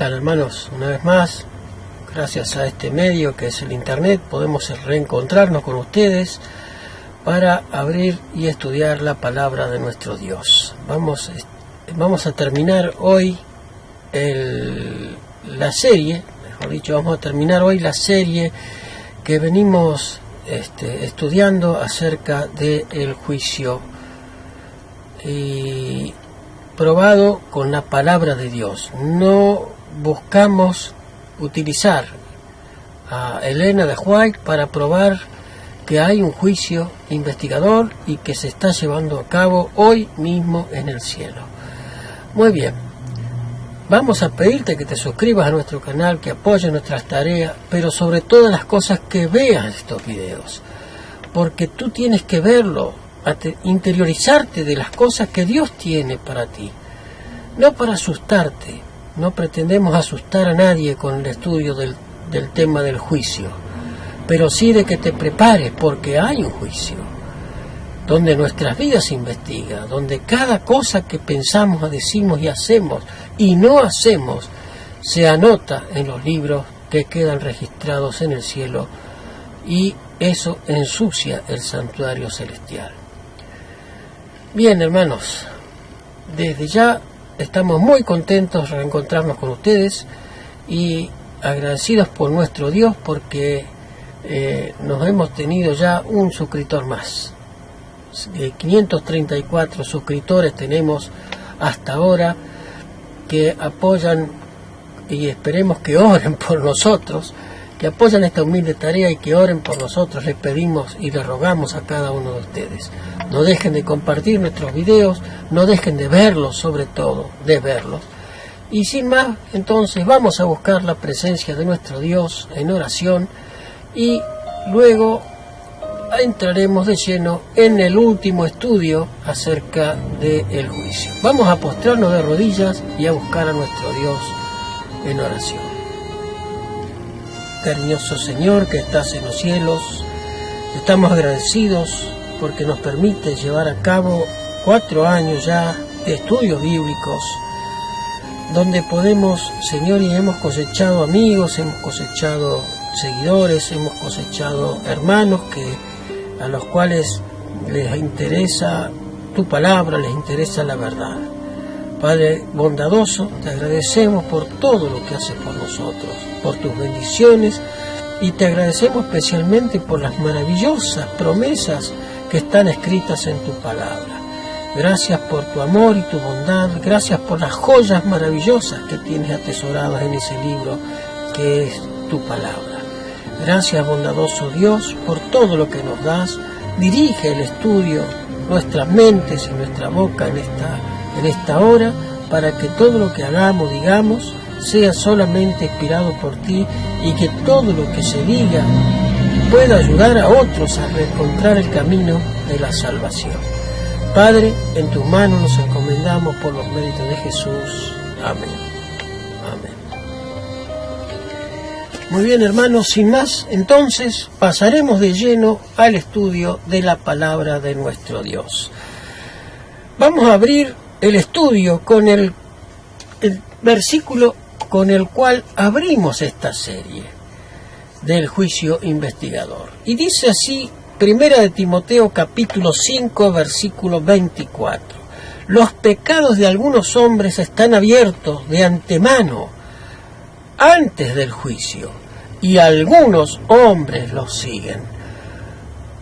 están, hermanos? Una vez más, gracias a este medio que es el internet, podemos reencontrarnos con ustedes para abrir y estudiar la palabra de nuestro Dios. Vamos a terminar hoy la serie, mejor dicho, vamos a terminar hoy la serie que venimos estudiando acerca del juicio y probado con la palabra de Dios. No buscamos utilizar a Elena de White para probar que hay un juicio investigador y que se está llevando a cabo hoy mismo en el cielo. Muy bien, vamos a pedirte que te suscribas a nuestro canal, que apoyes nuestras tareas, pero sobre todas las cosas que veas estos videos, porque tú tienes que verlo, interiorizarte de las cosas que Dios tiene para ti, no para asustarte. No pretendemos asustar a nadie con el estudio del tema del juicio, pero sí de que te prepares, porque hay un juicio donde nuestras vidas se investiga, donde cada cosa que pensamos, decimos y hacemos y no hacemos se anota en los libros que quedan registrados en el cielo, y eso ensucia el santuario celestial. Bien, hermanos, desde ya estamos muy contentos de reencontrarnos con ustedes y agradecidos por nuestro Dios, porque nos hemos tenido ya un suscriptor más. 534 suscriptores tenemos hasta ahora, que apoyan, y esperemos que oren por nosotros, que apoyan esta humilde tarea y que oren por nosotros. Les pedimos y les rogamos a cada uno de ustedes. No dejen de compartir nuestros videos, no dejen de verlos, sobre todo, de verlos. Y sin más, entonces vamos a buscar la presencia de nuestro Dios en oración y luego entraremos de lleno en el último estudio acerca del juicio. Vamos a postrarnos de rodillas y a buscar a nuestro Dios en oración. Cariñoso Señor que estás en los cielos, estamos agradecidos porque nos permite llevar a cabo 4 años ya de estudios bíblicos, donde podemos, Señor, y hemos cosechado amigos, hemos cosechado seguidores, hemos cosechado hermanos a los cuales les interesa tu palabra, les interesa la verdad. Padre bondadoso, te agradecemos por todo lo que haces por nosotros, por tus bendiciones, y te agradecemos especialmente por las maravillosas promesas que están escritas en tu palabra. Gracias por tu amor y tu bondad, gracias por las joyas maravillosas que tienes atesoradas en ese libro que es tu palabra. Gracias, bondadoso Dios, por todo lo que nos das. Dirige el estudio, nuestras mentes y nuestra boca en esta hora, para que todo lo que hagamos, digamos, sea solamente inspirado por ti, y que todo lo que se diga pueda ayudar a otros a reencontrar el camino de la salvación. Padre, en tus manos nos encomendamos por los méritos de Jesús. Amén. Amén. Muy bien, hermanos, sin más, entonces pasaremos de lleno al estudio de la palabra de nuestro Dios. Vamos a abrir el estudio con el versículo con el cual abrimos esta serie del juicio investigador. Y dice así, 1 de Timoteo capítulo 5, versículo 24. Los pecados de algunos hombres están abiertos de antemano, antes del juicio, y algunos hombres los siguen.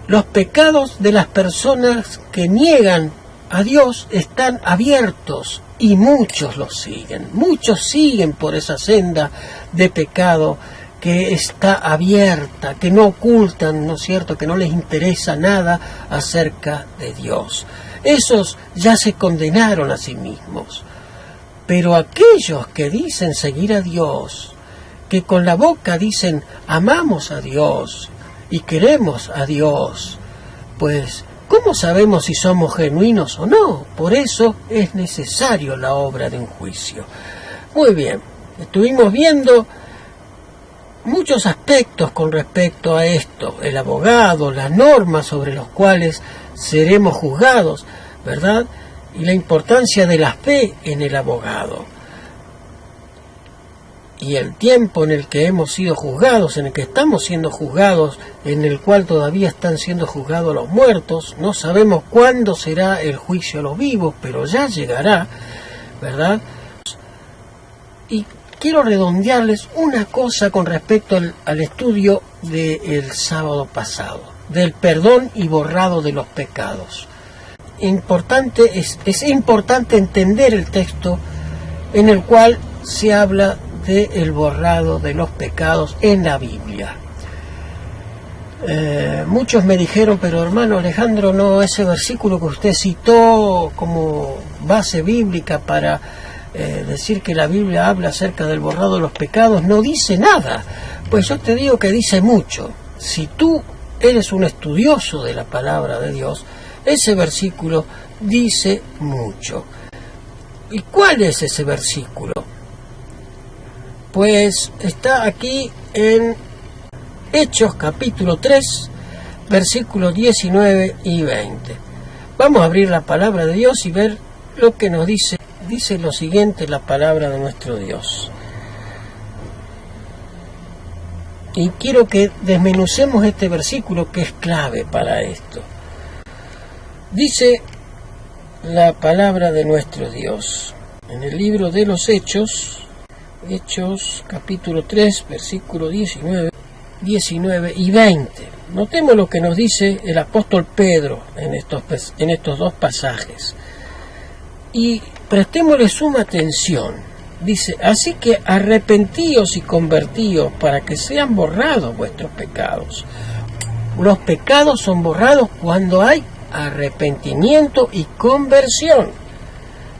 Los pecados de las personas que niegan a Dios están abiertos y muchos los siguen. Muchos siguen por esa senda de pecado que está abierta, que no ocultan, ¿no es cierto?, que no les interesa nada acerca de Dios. Esos ya se condenaron a sí mismos. Pero aquellos que dicen seguir a Dios, que con la boca dicen amamos a Dios y queremos a Dios, pues ¿cómo sabemos si somos genuinos o no? Por eso es necesario la obra de un juicio. Muy bien, estuvimos viendo muchos aspectos con respecto a esto, el abogado, las normas sobre los cuales seremos juzgados, ¿verdad? Y la importancia de la fe en el abogado. y el tiempo en el que hemos sido juzgados, en el que estamos siendo juzgados, en el cual todavía están siendo juzgados los muertos. No sabemos cuándo será el juicio a los vivos, pero ya llegará, ¿verdad? Y quiero redondearles una cosa con respecto al estudio del sábado pasado, del perdón y borrado de los pecados. Es importante entender el texto en el cual se habla del borrado de los pecados en la Biblia. Muchos me dijeron, pero hermano Alejandro, no, ese versículo que usted citó como base bíblica para decir que la Biblia habla acerca del borrado de los pecados, no dice nada. Pues yo te digo que dice mucho. Si tú eres un estudioso de la palabra de Dios, ese versículo dice mucho. ¿Y cuál es ese versículo? Pues está aquí en Hechos capítulo 3, versículos 19 y 20. Vamos a abrir la palabra de Dios y ver lo que nos dice. Dice lo siguiente la palabra de nuestro Dios. Y quiero que desmenucemos este versículo que es clave para esto. Dice la palabra de nuestro Dios en el libro de los Hechos, Hechos capítulo 3, versículo 19 y 20. Notemos lo que nos dice el apóstol Pedro en estos dos pasajes. Y prestémosle suma atención. Dice, así que arrepentíos y convertíos para que sean borrados vuestros pecados. Los pecados son borrados cuando hay arrepentimiento y conversión.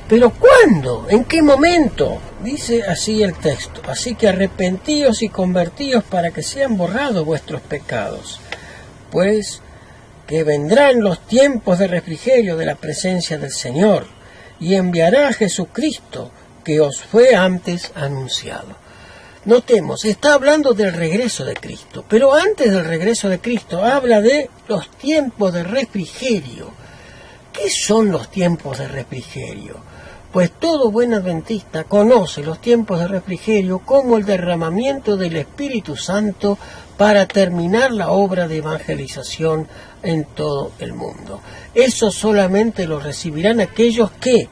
¿Pero cuándo? ¿En qué momento? Dice así el texto. Así que arrepentíos y convertíos para que sean borrados vuestros pecados. Pues que vendrán los tiempos de refrigerio de la presencia del Señor, y enviará a Jesucristo, que os fue antes anunciado. Notemos, está hablando del regreso de Cristo, pero antes del regreso de Cristo habla de los tiempos de refrigerio. ¿Qué son los tiempos de refrigerio? Pues todo buen adventista conoce los tiempos de refrigerio como el derramamiento del Espíritu Santo para terminar la obra de evangelización en todo el mundo. Eso solamente lo recibirán aquellos que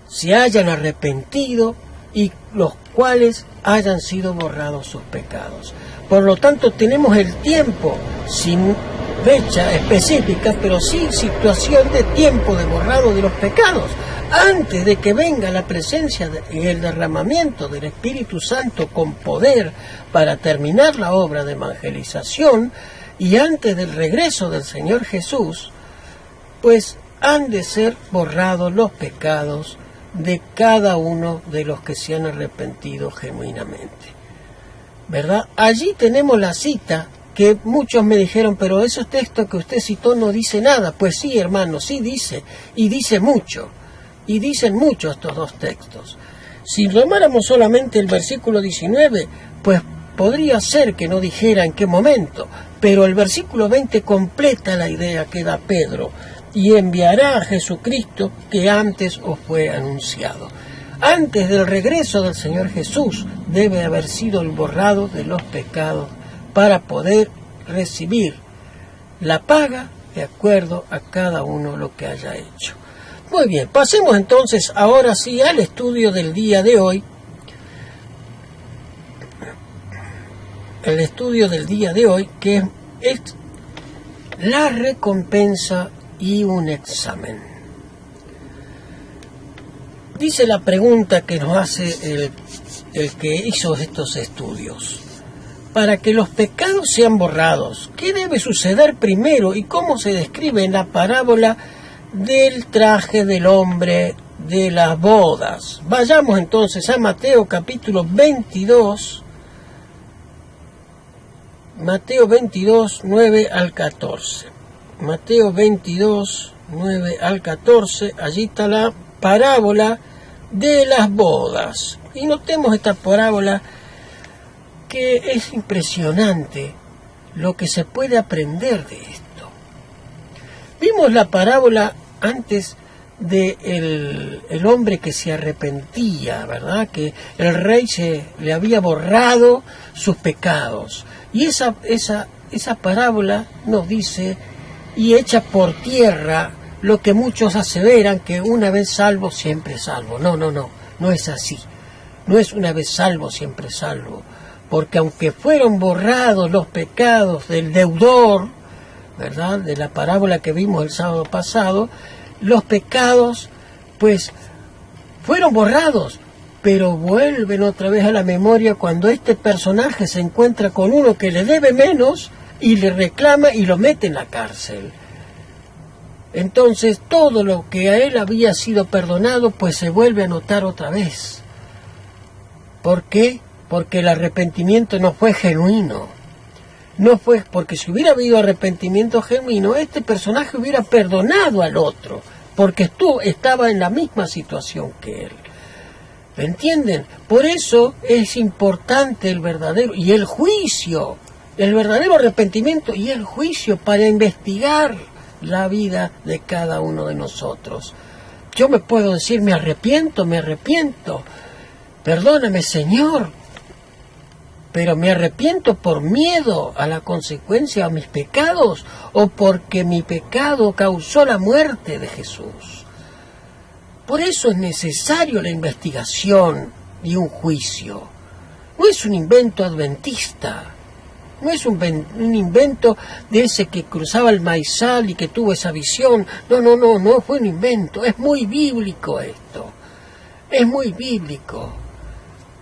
se hayan arrepentido y los cuales hayan sido borrados sus pecados. Por lo tanto, tenemos el tiempo sin fecha específica, pero sí situación de tiempo de borrado de los pecados, antes de que venga la presencia y el derramamiento del Espíritu Santo con poder para terminar la obra de evangelización, y antes del regreso del Señor Jesús, pues han de ser borrados los pecados de cada uno de los que se han arrepentido genuinamente. ¿Verdad? Allí tenemos la cita que muchos me dijeron, pero esos textos que usted citó no dice nada. Pues sí, hermano, sí dice, y dice mucho, y dicen mucho estos dos textos. Si tomáramos solamente el versículo 19, pues podría ser que no dijera en qué momento, pero el versículo 20 completa la idea que da Pedro, y enviará a Jesucristo que antes os fue anunciado. Antes del regreso del Señor Jesús debe haber sido el borrado de los pecados para poder recibir la paga de acuerdo a cada uno lo que haya hecho. Muy bien, pasemos entonces ahora sí al estudio del día de hoy. El estudio del día de hoy, que es la recompensa y un examen. Dice la pregunta que nos hace el que hizo estos estudios. Para que los pecados sean borrados, ¿qué debe suceder primero y cómo se describe en la parábola del traje del hombre de las bodas? Vayamos entonces a Mateo capítulo 22, Mateo 22, 9 al 14. Mateo 22, 9 al 14, allí está la parábola de las bodas. Y notemos esta parábola que es impresionante lo que se puede aprender de esto. Vimos la parábola antes de el hombre que se arrepentía, ¿verdad? Que el rey le había borrado sus pecados. Y esa parábola nos dice, y echa por tierra lo que muchos aseveran, que una vez salvo, siempre salvo. No es así. No es una vez salvo, siempre salvo. Porque aunque fueron borrados los pecados del deudor, ¿verdad?, de la parábola que vimos el sábado pasado, los pecados, pues, fueron borrados, pero vuelven otra vez a la memoria cuando este personaje se encuentra con uno que le debe menos y le reclama y lo mete en la cárcel. Entonces, todo lo que a él había sido perdonado, pues se vuelve a notar otra vez. ¿Por qué? Porque el arrepentimiento no fue genuino. No fue, porque si hubiera habido arrepentimiento genuino, este personaje hubiera perdonado al otro, porque estaba en la misma situación que él. ¿Me entienden? Por eso es importante el verdadero arrepentimiento y el juicio para investigar la vida de cada uno de nosotros. Yo me puedo decir, me arrepiento, perdóname, Señor, pero me arrepiento por miedo a la consecuencia de mis pecados o porque mi pecado causó la muerte de Jesús. Por eso es necesario la investigación y un juicio. No es un invento adventista, no es un invento de ese que cruzaba el maizal y que tuvo esa visión. No fue un invento, es muy bíblico esto, es muy bíblico.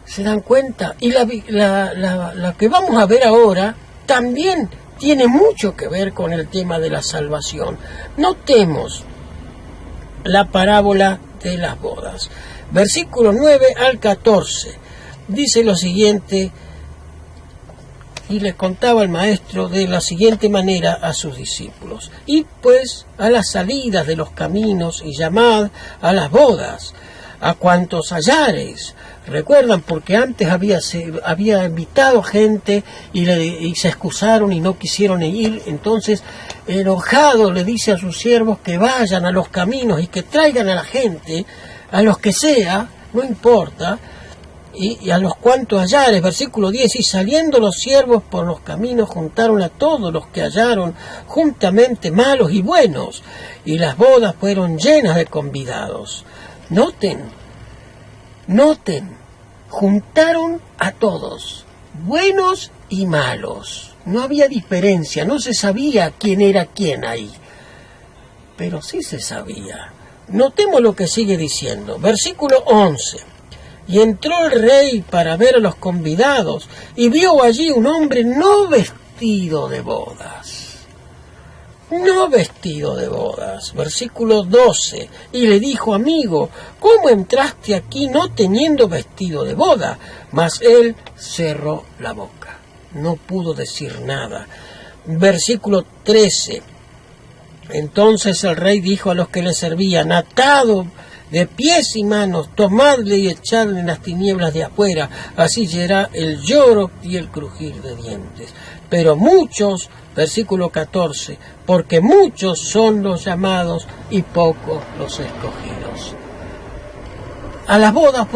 ¿Se dan cuenta? Y la que vamos a ver ahora también tiene mucho que ver con el tema de la salvación. Notemos la parábola de las bodas. Versículos 9 al 14. Dice lo siguiente, y les contaba el maestro de la siguiente manera a sus discípulos. Id pues a las salidas de los caminos y llamad a las bodas, a cuantos hallareis. Recuerdan, porque antes había invitado gente y se excusaron y no quisieron ir. Entonces, enojado, le dice a sus siervos que vayan a los caminos y que traigan a la gente, a los que sea, no importa, y a los cuantos hallares. Versículo 10, y saliendo los siervos por los caminos juntaron a todos los que hallaron juntamente, malos y buenos, y las bodas fueron llenas de convidados. Noten, juntaron a todos, buenos y malos. No había diferencia, no se sabía quién era quién ahí, pero sí se sabía. Notemos lo que sigue diciendo, versículo 11. Y entró el rey para ver a los convidados, y vio allí un hombre no vestido de bodas. Versículo 12, y le dijo, amigo, ¿cómo entraste aquí no teniendo vestido de boda? Mas él cerró la boca, no pudo decir nada. Versículo 13, entonces el rey dijo a los que le servían, atado de pies y manos, tomadle y echadle en las tinieblas de afuera, así será el lloro y el crujir de dientes. Pero muchos, versículo 14, porque muchos son los llamados y pocos los escogidos. A las bodas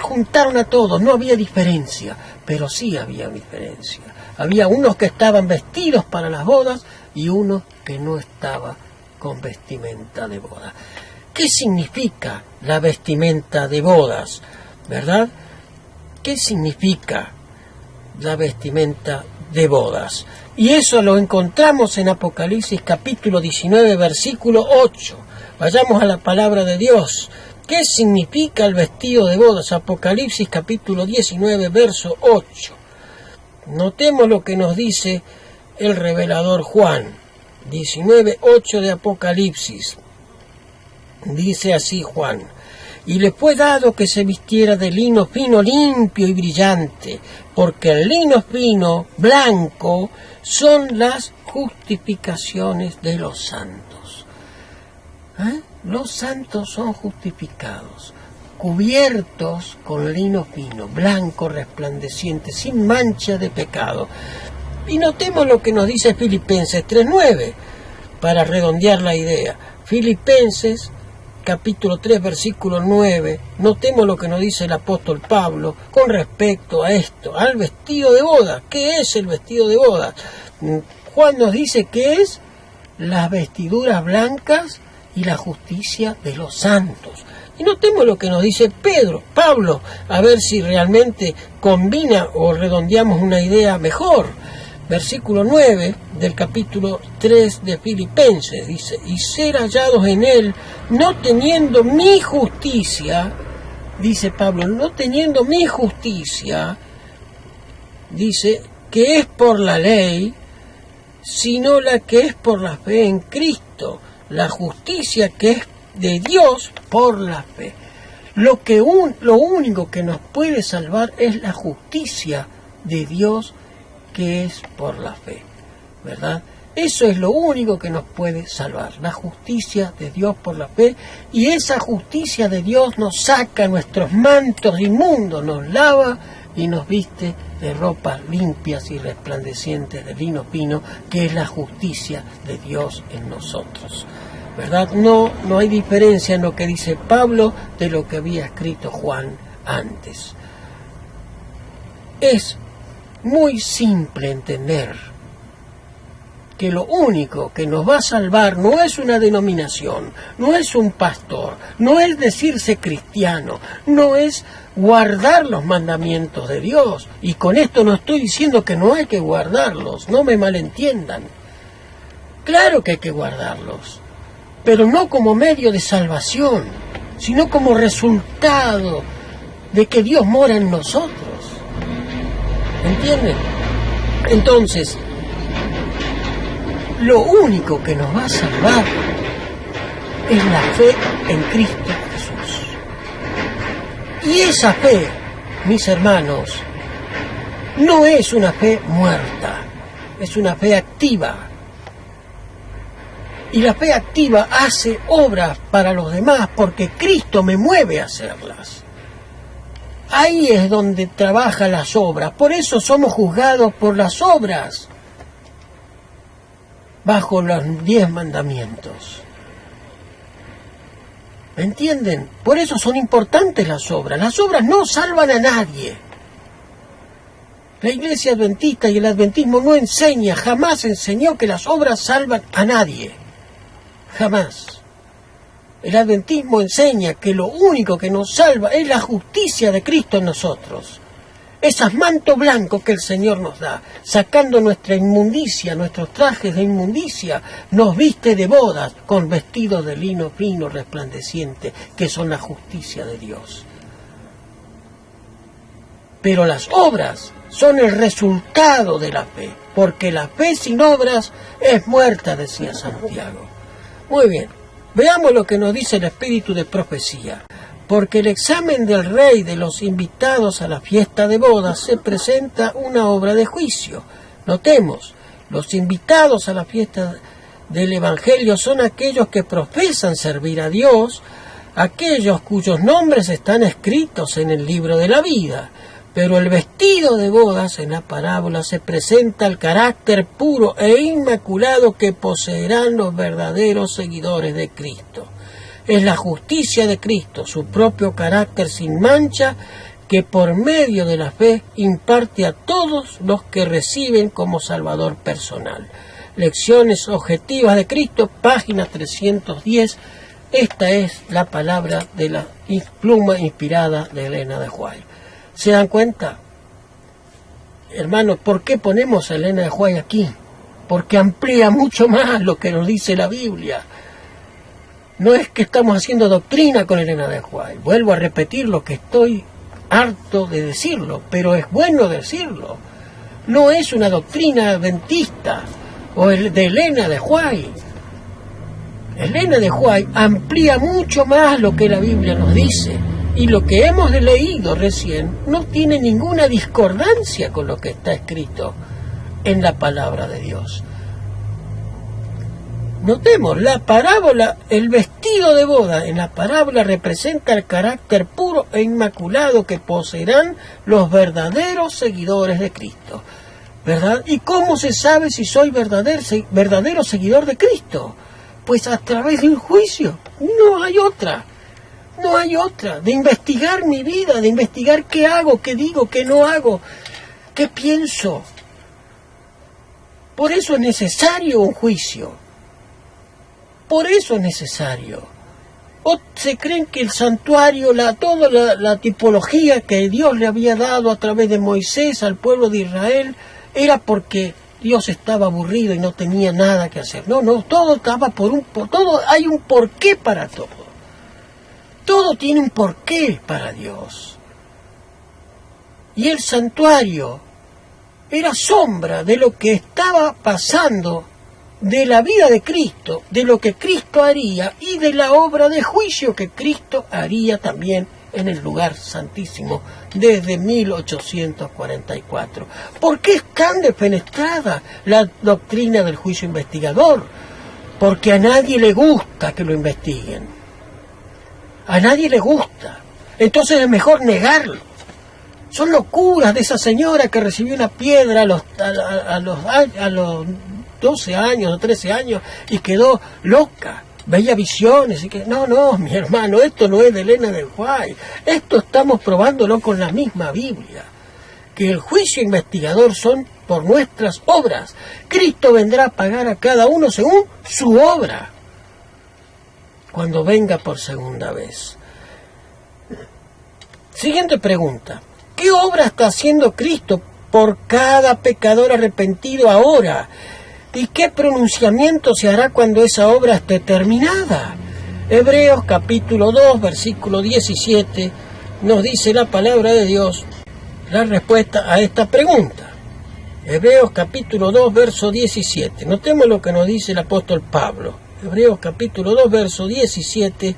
juntaron a todos, no había diferencia, pero sí había diferencia. Había unos que estaban vestidos para las bodas y unos que no estaban con vestimenta de boda. ¿Qué significa la vestimenta de bodas? ¿Verdad? ¿Qué significa la vestimenta de bodas? Y eso lo encontramos en Apocalipsis capítulo 19, versículo 8. Vayamos a la palabra de Dios. ¿Qué significa el vestido de bodas? Apocalipsis capítulo 19, verso 8. Notemos lo que nos dice el revelador Juan. 19, 8 de Apocalipsis. Dice así Juan, y le fue dado que se vistiera de lino fino, limpio y brillante, porque el lino fino, blanco, son las justificaciones de los santos. Los santos son justificados, cubiertos con lino fino, blanco, resplandeciente, sin mancha de pecado. Y notemos lo que nos dice Filipenses 3:9, para redondear la idea. Filipenses capítulo 3, versículo 9, notemos lo que nos dice el apóstol Pablo con respecto a esto, al vestido de boda. ¿Qué es el vestido de boda? Juan nos dice que es las vestiduras blancas y la justicia de los santos. Y notemos lo que nos dice Pablo, a ver si realmente combina o redondeamos una idea mejor. Versículo 9 del capítulo 3 de Filipenses dice: y ser hallados en él, no teniendo mi justicia, dice Pablo, no teniendo mi justicia, dice, que es por la ley, sino la que es por la fe en Cristo, la justicia que es de Dios por la fe. Lo único que nos puede salvar es la justicia de Dios que es por la fe, ¿verdad? Eso es lo único que nos puede salvar, la justicia de Dios por la fe, y esa justicia de Dios nos saca nuestros mantos inmundos, nos lava y nos viste de ropas limpias y resplandecientes de lino fino, que es la justicia de Dios en nosotros, ¿verdad? No hay diferencia en lo que dice Pablo de lo que había escrito Juan antes. Es muy simple entender que lo único que nos va a salvar no es una denominación, no es un pastor, no es decirse cristiano, no es guardar los mandamientos de Dios. Y con esto no estoy diciendo que no hay que guardarlos, no me malentiendan. Claro que hay que guardarlos, pero no como medio de salvación, sino como resultado de que Dios mora en nosotros. ¿Entienden? Entonces, lo único que nos va a salvar es la fe en Cristo Jesús. Y esa fe, mis hermanos, no es una fe muerta, es una fe activa. Y la fe activa hace obras para los demás porque Cristo me mueve a hacerlas. Ahí es donde trabaja las obras. Por eso somos juzgados por las obras, bajo los 10 mandamientos. ¿Me entienden? Por eso son importantes las obras. Las obras no salvan a nadie. La Iglesia Adventista y el Adventismo no enseña, jamás enseñó que las obras salvan a nadie. Jamás. El Adventismo enseña que lo único que nos salva es la justicia de Cristo en nosotros. Esos mantos blancos que el Señor nos da, sacando nuestra inmundicia, nuestros trajes de inmundicia, nos viste de bodas con vestidos de lino fino resplandeciente, que son la justicia de Dios. Pero las obras son el resultado de la fe, porque la fe sin obras es muerta, decía Santiago. Muy bien. Veamos lo que nos dice el espíritu de profecía. Porque el examen del rey de los invitados a la fiesta de bodas se presenta una obra de juicio. Notemos, los invitados a la fiesta del Evangelio son aquellos que profesan servir a Dios, aquellos cuyos nombres están escritos en el libro de la vida. Pero el vestido de bodas en la parábola se presenta el carácter puro e inmaculado que poseerán los verdaderos seguidores de Cristo. Es la justicia de Cristo, su propio carácter sin mancha, que por medio de la fe imparte a todos los que reciben como Salvador personal. Lecciones objetivas de Cristo, página 310. Esta es la palabra de la pluma inspirada de Elena de White. ¿Se dan cuenta? Hermanos, ¿por qué ponemos a Elena de White aquí? Porque amplía mucho más lo que nos dice la Biblia. No es que estamos haciendo doctrina con Elena de White. Vuelvo a repetir lo que estoy harto de decirlo, pero es bueno decirlo. No es una doctrina adventista o de Elena de White. Elena de White amplía mucho más lo que la Biblia nos dice. Y lo que hemos leído recién no tiene ninguna discordancia con lo que está escrito en la palabra de Dios. Notemos, la parábola, el vestido de boda en la parábola representa el carácter puro e inmaculado que poseerán los verdaderos seguidores de Cristo. ¿Verdad? ¿Y cómo se sabe si soy verdadero seguidor de Cristo? Pues a través de un juicio. No hay otra. No hay otra. De investigar mi vida, de investigar qué hago, qué digo, qué no hago, qué pienso. Por eso es necesario un juicio. Por eso es necesario. ¿O se creen que el santuario, toda la tipología que Dios le había dado a través de Moisés al pueblo de Israel era porque Dios estaba aburrido y no tenía nada que hacer? No, todo estaba todo hay un porqué para todo. Todo tiene un porqué para Dios. Y el santuario era sombra de lo que estaba pasando, de la vida de Cristo, de lo que Cristo haría y de la obra de juicio que Cristo haría también en el lugar santísimo desde 1844. ¿Por qué es tan defenestrada la doctrina del juicio investigador? Porque a nadie le gusta que lo investiguen. A nadie le gusta. Entonces es mejor negarlo. Son locuras de esa señora que recibió una piedra a los 12 años o 13 años y quedó loca. Veía visiones y que no, mi hermano, esto no es de Elena de White. Esto estamos probándolo con la misma Biblia. Que el juicio investigador son por nuestras obras. Cristo vendrá a pagar a cada uno según su obra cuando venga por segunda vez. Siguiente pregunta. ¿Qué obra está haciendo Cristo por cada pecador arrepentido ahora? ¿Y qué pronunciamiento se hará cuando esa obra esté terminada? Hebreos capítulo 2, versículo 17, nos dice la palabra de Dios la respuesta a esta pregunta. Hebreos capítulo 2, verso 17. Notemos lo que nos dice el apóstol Pablo. Hebreos capítulo 2, verso 17,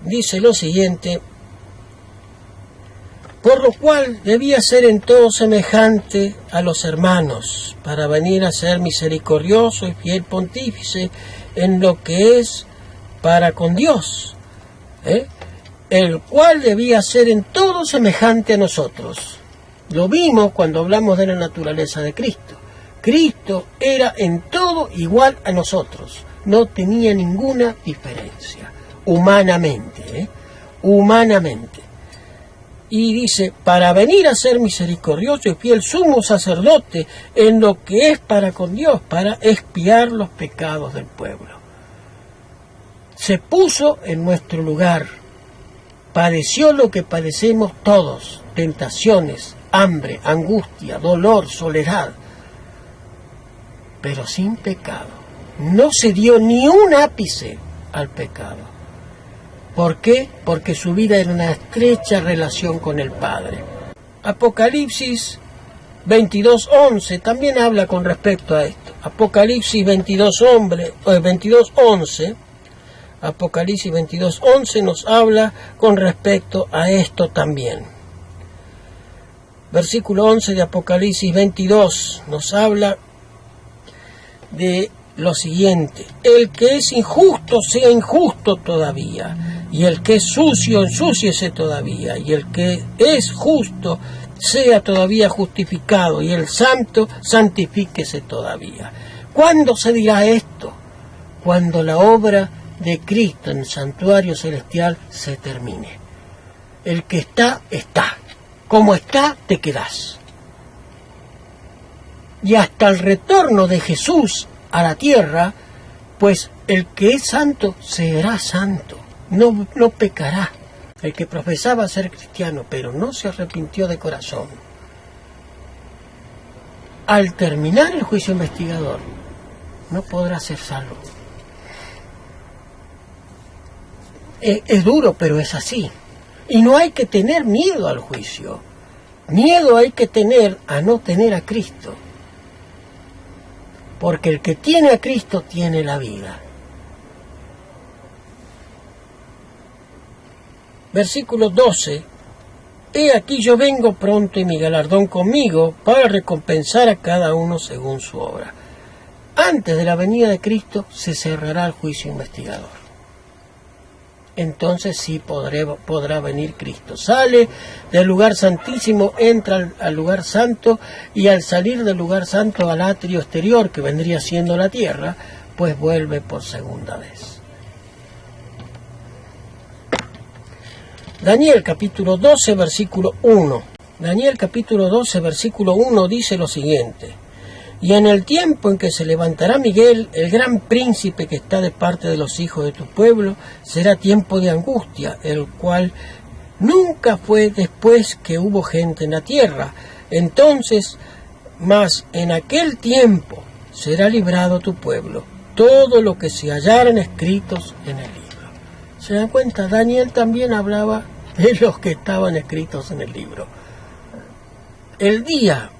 dice lo siguiente: por lo cual debía ser en todo semejante a los hermanos, para venir a ser misericordioso y fiel pontífice en lo que es para con Dios, el cual debía ser en todo semejante a nosotros. Lo vimos cuando hablamos de la naturaleza de Cristo. Cristo era en todo igual a nosotros, no tenía ninguna diferencia, humanamente, humanamente. Y dice, para venir a ser misericordioso y fiel sumo sacerdote en lo que es para con Dios, para expiar los pecados del pueblo. Se puso en nuestro lugar, padeció lo que padecemos todos, tentaciones, hambre, angustia, dolor, soledad, pero sin pecado. No se dio ni un ápice al pecado. ¿Por qué? Porque su vida era una estrecha relación con el Padre. Apocalipsis 22:11 también habla con respecto a esto. Apocalipsis 22:11, Apocalipsis 22:11 nos habla con respecto a esto también. Versículo 11 de Apocalipsis 22 nos habla de lo siguiente: el que es injusto sea injusto todavía, y el que es sucio ensúciese todavía, y el que es justo sea todavía justificado, y el santo santifíquese todavía. ¿Cuándo se dirá esto? Cuando la obra de Cristo en el santuario celestial se termine. El que está, está. Como está, te quedás. Y hasta el retorno de Jesús a la tierra, pues el que es santo será santo, no pecará. El que profesaba ser cristiano pero no se arrepintió de corazón, al terminar el juicio investigador no podrá ser salvo. Es duro, pero es así. Y no hay que tener miedo al juicio. Miedo hay que tener a no tener a Cristo. Porque el que tiene a Cristo tiene la vida. Versículo 12. He aquí yo vengo pronto y mi galardón conmigo para recompensar a cada uno según su obra. Antes de la venida de Cristo se cerrará el juicio investigador. Entonces sí podrá venir Cristo. Sale del lugar santísimo, entra al lugar santo, y al salir del lugar santo al atrio exterior, que vendría siendo la tierra, después vuelve por segunda vez. Daniel capítulo 12, versículo 1. Daniel capítulo 12, versículo 1 dice lo siguiente: y en el tiempo en que se levantará Miguel, el gran príncipe que está de parte de los hijos de tu pueblo, será tiempo de angustia, el cual nunca fue después que hubo gente en la tierra. Entonces, mas en aquel tiempo será librado tu pueblo, todo lo que se hallaren escritos en el libro. ¿Se dan cuenta? Daniel también hablaba de los que estaban escritos en el libro. El día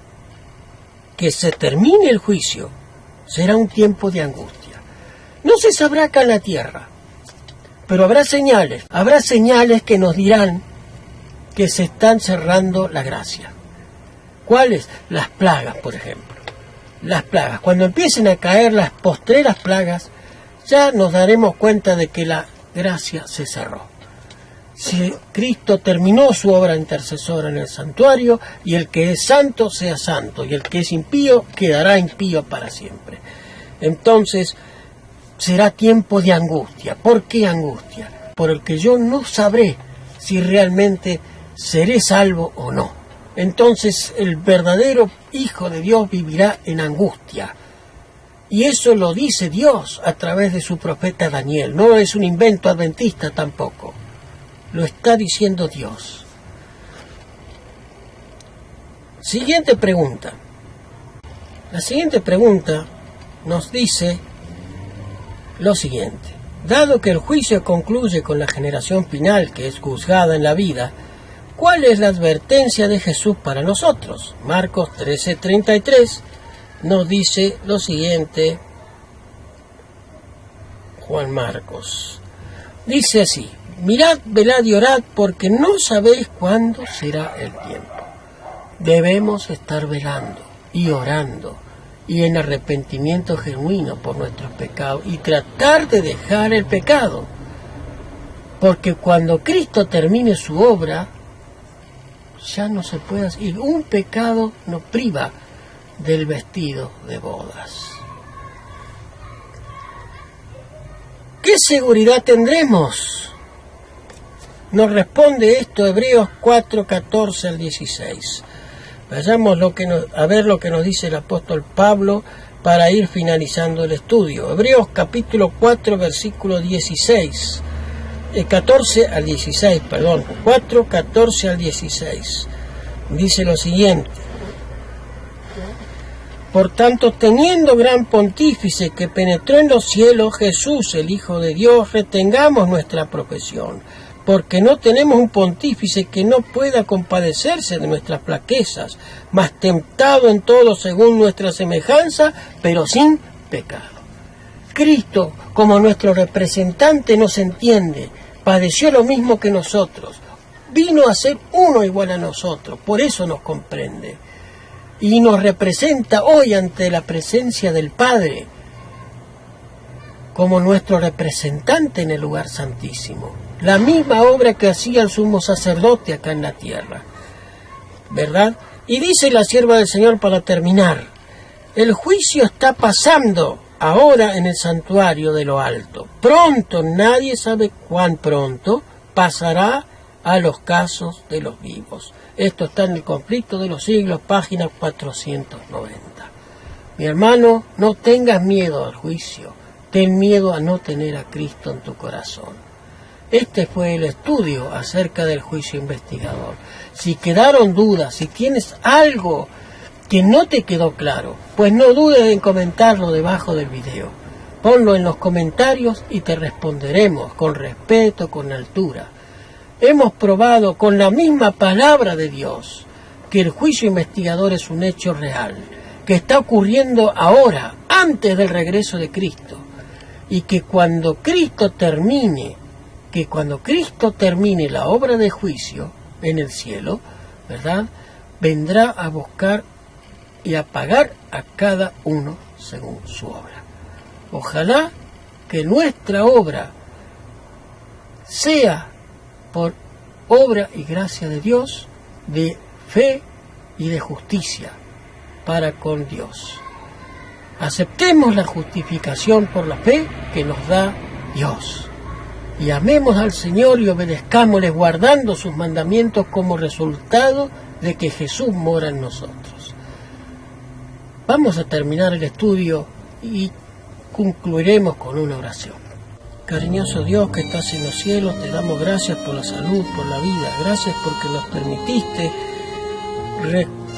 que se termine el juicio será un tiempo de angustia. No se sabrá acá en la tierra, pero habrá señales que nos dirán que se están cerrando la gracia. ¿Cuáles? Las plagas, por ejemplo. Las plagas. Cuando empiecen a caer las postreras plagas, ya nos daremos cuenta de que la gracia se cerró. Si Cristo terminó su obra intercesora en el santuario, y el que es santo sea santo, y el que es impío quedará impío para siempre. Entonces será tiempo de angustia. ¿Por qué angustia? Por el que yo no sabré si realmente seré salvo o no. Entonces el verdadero Hijo de Dios vivirá en angustia. Y eso lo dice Dios a través de su profeta Daniel. No es un invento adventista tampoco. Lo está diciendo Dios. Siguiente pregunta. La siguiente pregunta nos dice lo siguiente: dado que el juicio concluye con la generación final que es juzgada en la vida, ¿cuál es la advertencia de Jesús para nosotros? Marcos 13:33 nos dice lo siguiente. Juan Marcos dice así: mirad, velad y orad, porque no sabéis cuándo será el tiempo. Debemos estar velando y orando y en arrepentimiento genuino por nuestros pecados y tratar de dejar el pecado, porque cuando Cristo termine su obra ya no se puede hacer, y un pecado nos priva del vestido de bodas. ¿Qué seguridad tendremos? Nos responde esto Hebreos 4:14 al 16. Vayamos a ver lo que nos dice el apóstol Pablo para ir finalizando el estudio. Hebreos capítulo 4, versículo 16. 14 al 16, perdón. 4, 14 al 16. Dice lo siguiente: por tanto, teniendo gran pontífice que penetró en los cielos, Jesús, el Hijo de Dios, retengamos nuestra profesión, porque no tenemos un pontífice que no pueda compadecerse de nuestras flaquezas, mas tentado en todo según nuestra semejanza, pero sin pecado. Cristo, como nuestro representante, nos entiende, padeció lo mismo que nosotros, vino a ser uno igual a nosotros, por eso nos comprende, y nos representa hoy ante la presencia del Padre, como nuestro representante en el lugar santísimo. La misma obra que hacía el sumo sacerdote acá en la tierra, ¿verdad? Y dice la sierva del Señor para terminar: el juicio está pasando ahora en el santuario de lo alto. Pronto, nadie sabe cuán pronto, pasará a los casos de los vivos. Esto está en el Conflicto de los Siglos, página 490. Mi hermano, no tengas miedo al juicio, ten miedo a no tener a Cristo en tu corazón. Este fue el estudio acerca del juicio investigador. Si quedaron dudas, si tienes algo que no te quedó claro, pues no dudes en comentarlo debajo del video. Ponlo en los comentarios y te responderemos con respeto, con altura. Hemos probado con la misma palabra de Dios que el juicio investigador es un hecho real, que está ocurriendo ahora, antes del regreso de Cristo, y que cuando Cristo termine la obra de juicio en el cielo, ¿verdad?, vendrá a buscar y a pagar a cada uno según su obra. Ojalá que nuestra obra sea por obra y gracia de Dios, de fe y de justicia para con Dios. Aceptemos la justificación por la fe que nos da Dios. Y amemos al Señor y obedezcámosle guardando sus mandamientos como resultado de que Jesús mora en nosotros. Vamos a terminar el estudio y concluiremos con una oración. Cariñoso Dios que estás en los cielos, te damos gracias por la salud, por la vida. Gracias porque nos permitiste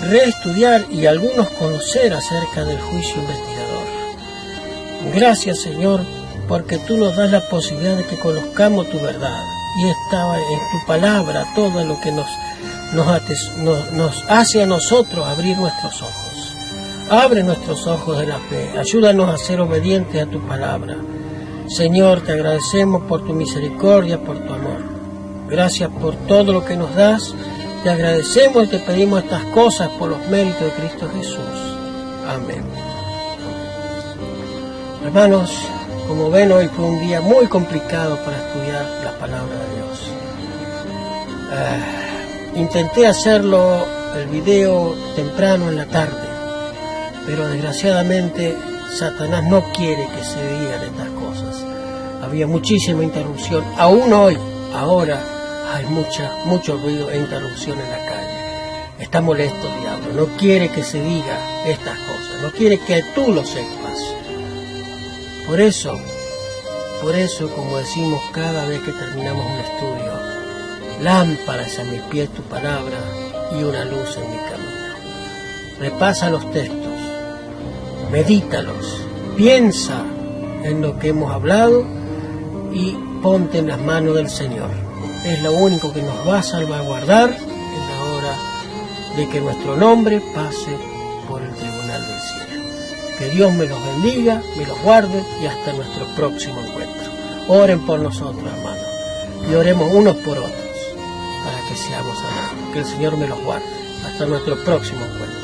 reestudiar y algunos conocer acerca del juicio investigador. Gracias, Señor, porque tú nos das la posibilidad de que conozcamos tu verdad. Y estaba en tu palabra todo lo que nos hace a nosotros abrir nuestros ojos. Abre nuestros ojos de la fe. Ayúdanos a ser obedientes a tu palabra. Señor, te agradecemos por tu misericordia, por tu amor. Gracias por todo lo que nos das. Te agradecemos y te pedimos estas cosas por los méritos de Cristo Jesús. Amén. Hermanos, como ven, hoy fue un día muy complicado para estudiar la palabra de Dios. Intenté hacerlo, el video, temprano en la tarde, pero desgraciadamente Satanás no quiere que se digan estas cosas. Había muchísima interrupción, aún hoy, ahora hay mucho ruido e interrupción en la calle. Está molesto el diablo, no quiere que se diga estas cosas, no quiere que tú lo sepas. Por eso, como decimos cada vez que terminamos un estudio, lámpara es a mis pies tu palabra y una luz en mi camino. Repasa los textos, medítalos, piensa en lo que hemos hablado y ponte en las manos del Señor. Es lo único que nos va a salvaguardar en la hora de que nuestro nombre pase por el tribunal del cielo. Que Dios me los bendiga, me los guarde y hasta nuestro próximo encuentro. Oren por nosotros, hermanos, y oremos unos por otros para que seamos amados. Que el Señor me los guarde. Hasta nuestro próximo encuentro.